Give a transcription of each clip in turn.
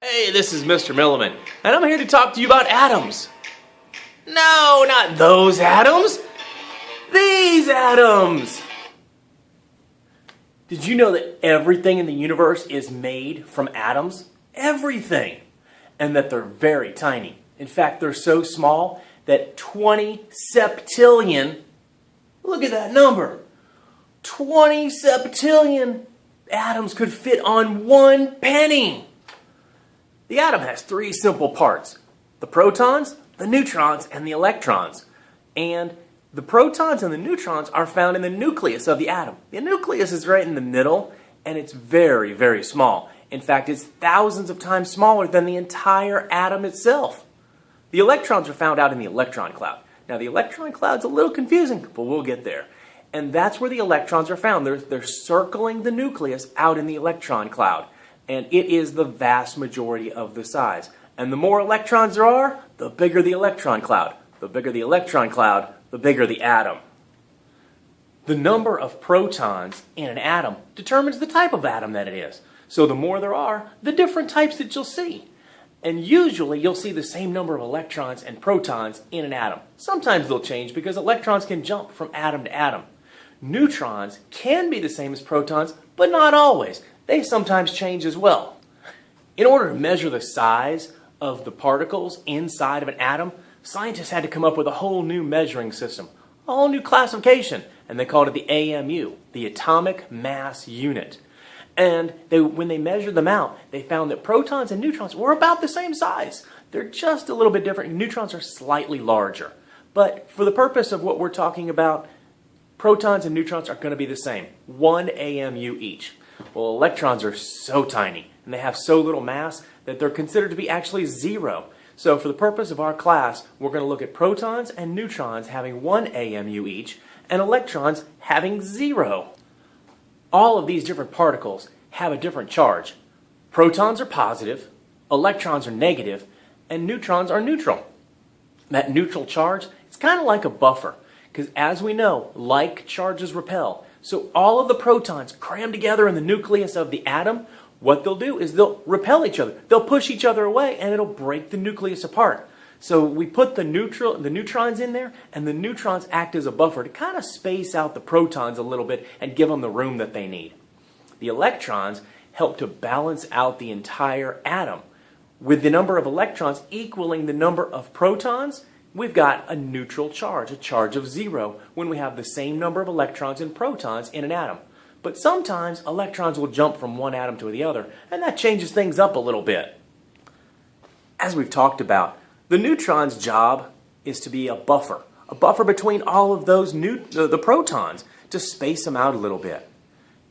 Hey, this is Mr. Milleman, and I'm here to talk to you about atoms. No, not those atoms. These atoms. Did you know that everything in the universe is made from atoms? Everything. And that they're very tiny. In fact, they're so small that 20 septillion, look at that number, 20 septillion atoms could fit on one penny. The atom has three simple parts: the protons, the neutrons, and the electrons. And the protons and the neutrons are found in the nucleus of the atom. The nucleus is right in the middle, and it's very, very small. In fact, it's thousands of times smaller than the entire atom itself. The electrons are found out in the electron cloud. Now, the electron cloud's a little confusing, but we'll get there. And that's where the electrons are found. They're circling the nucleus out in the electron cloud. And it is the vast majority of the size. And the more electrons there are, the bigger the electron cloud. The bigger the electron cloud, the bigger the atom. The number of protons in an atom determines the type of atom that it is. So the more there are, the different types that you'll see. And usually you'll see the same number of electrons and protons in an atom. Sometimes they'll change because electrons can jump from atom to atom. Neutrons can be the same as protons, but not always. They sometimes change as well. In order to measure the size of the particles inside of an atom, scientists had to come up with a whole new measuring system, a whole new classification, and they called it the AMU, the Atomic Mass Unit. And when they measured them out, they found that protons and neutrons were about the same size. They're just a little bit different. Neutrons are slightly larger. But for the purpose of what we're talking about, protons and neutrons are going to be the same, 1 AMU each. Well, electrons are so tiny, and they have so little mass that they're considered to be actually zero. So for the purpose of our class, we're going to look at protons and neutrons having 1 AMU each, and electrons having 0. All of these different particles have a different charge. Protons are positive, electrons are negative, and neutrons are neutral. That neutral charge, it's kind of like a buffer, because as we know, like charges repel. So all of the protons crammed together in the nucleus of the atom, what they'll do is they'll repel each other. They'll push each other away, and it'll break the nucleus apart. So we put the neutrons in there, and the neutrons act as a buffer to kind of space out the protons a little bit and give them the room that they need. The electrons help to balance out the entire atom. With the number of electrons equaling the number of protons, we've got a neutral charge, a charge of 0, when we have the same number of electrons and protons in an atom. But sometimes electrons will jump from one atom to the other, and that changes things up a little bit. As we've talked about, the neutron's job is to be a buffer between all of those the protons, to space them out a little bit.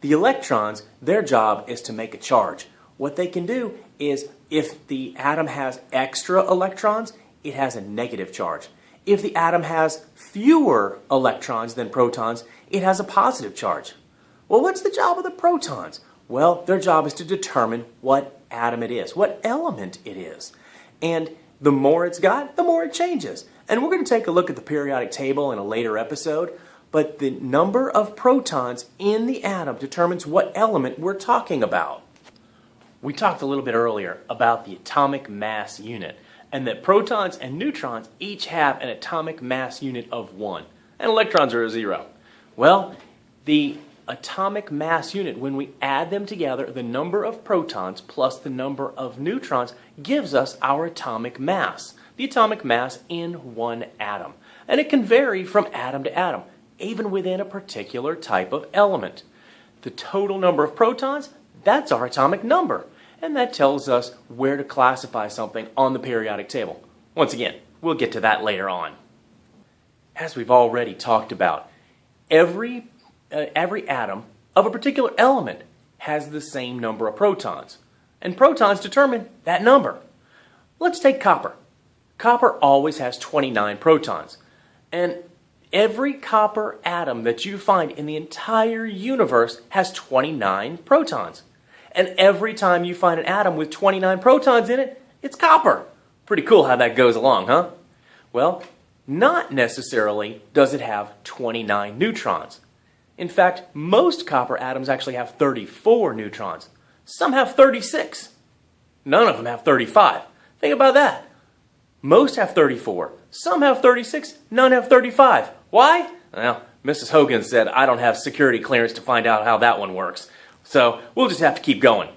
The electrons, their job is to make a charge. What they can do is, if the atom has extra electrons, it has a negative charge. If the atom has fewer electrons than protons, it has a positive charge. Well, what's the job of the protons? Well, their job is to determine what atom it is, what element it is. And the more it's got, the more it changes. And we're going to take a look at the periodic table in a later episode, but the number of protons in the atom determines what element we're talking about. We talked a little bit earlier about the atomic mass unit, and that protons and neutrons each have an atomic mass unit of 1, and electrons are a 0. Well, the atomic mass unit, when we add them together, the number of protons plus the number of neutrons gives us our atomic mass, the atomic mass in one atom. And it can vary from atom to atom, even within a particular type of element. The total number of protons, that's our atomic number. And that tells us where to classify something on the periodic table. Once again, we'll get to that later on. As we've already talked about, every atom of a particular element has the same number of protons. And protons determine that number. Let's take copper. Copper always has 29 protons. And every copper atom that you find in the entire universe has 29 protons. And every time you find an atom with 29 protons in it, it's copper. Pretty cool how that goes along, huh? Well, not necessarily does it have 29 neutrons. In fact, most copper atoms actually have 34 neutrons. Some have 36. none of them have 35. Think about that. Most have 34. Some have 36. None have 35. Why? Well, Mrs. Hogan said I don't have security clearance to find out how that one works. So we'll just have to keep going.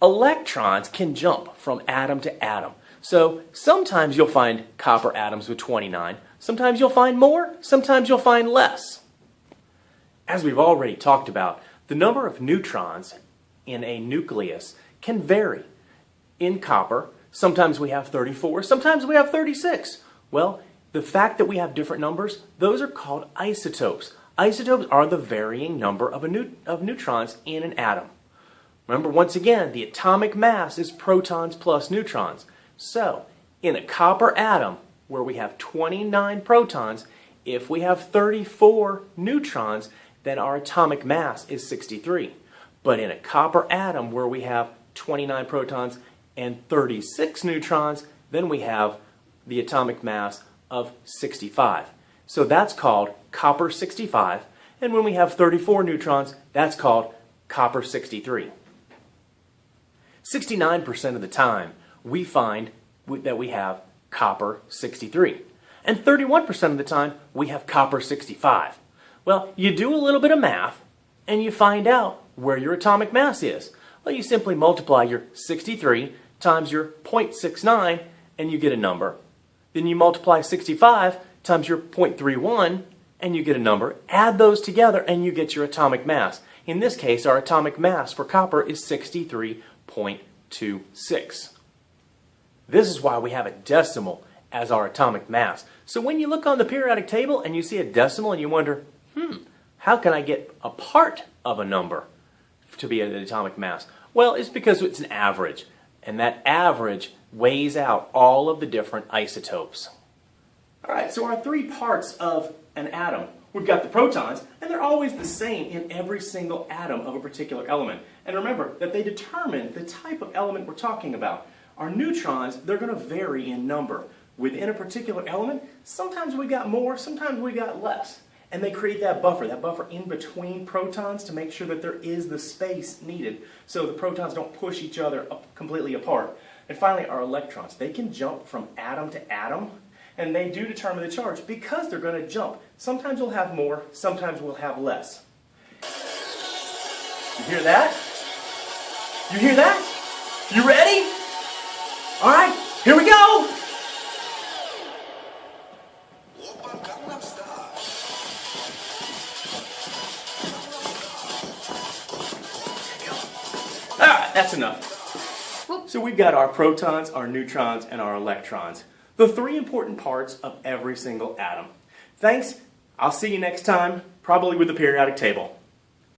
Electrons can jump from atom to atom. So sometimes you'll find copper atoms with 29. Sometimes you'll find more. Sometimes you'll find less. As we've already talked about, the number of neutrons in a nucleus can vary. In copper, sometimes we have 34, sometimes we have 36. Well, the fact that we have different numbers, those are called isotopes. Isotopes are the varying number of neutrons in an atom. Remember, once again, the atomic mass is protons plus neutrons. So, in a copper atom, where we have 29 protons, if we have 34 neutrons, then our atomic mass is 63. But in a copper atom, where we have 29 protons and 36 neutrons, then we have the atomic mass of 65. So that's called copper 65. And when we have 34 neutrons, that's called copper 63. 69% of the time, we find that we have copper 63. And 31% of the time, we have copper 65. Well, you do a little bit of math, and you find out where your atomic mass is. Well, you simply multiply your 63 times your 0.69, and you get a number. Then you multiply 65 times your 0.31, and you get a number. Add those together, and you get your atomic mass. In this case, our atomic mass for copper is 63.26. This is why we have a decimal as our atomic mass. So when you look on the periodic table and you see a decimal and you wonder, how can I get a part of a number to be an atomic mass? Well, it's because it's an average. And that average weighs out all of the different isotopes. All right, so our three parts of an atom. We've got the protons, and they're always the same in every single atom of a particular element. And remember that they determine the type of element we're talking about. Our neutrons, they're going to vary in number. Within a particular element, sometimes we got more, sometimes we got less. And they create that buffer in between protons to make sure that there is the space needed so the protons don't push each other completely apart. And finally, our electrons. They can jump from atom to atom, and they do determine the charge because they're going to jump. Sometimes we'll have more, sometimes we'll have less. You hear that? You hear that? You ready? All right, here we go! Alright, that's enough. So we've got our protons, our neutrons, and our electrons. The three important parts of every single atom. Thanks. I'll see you next time, probably with the periodic table.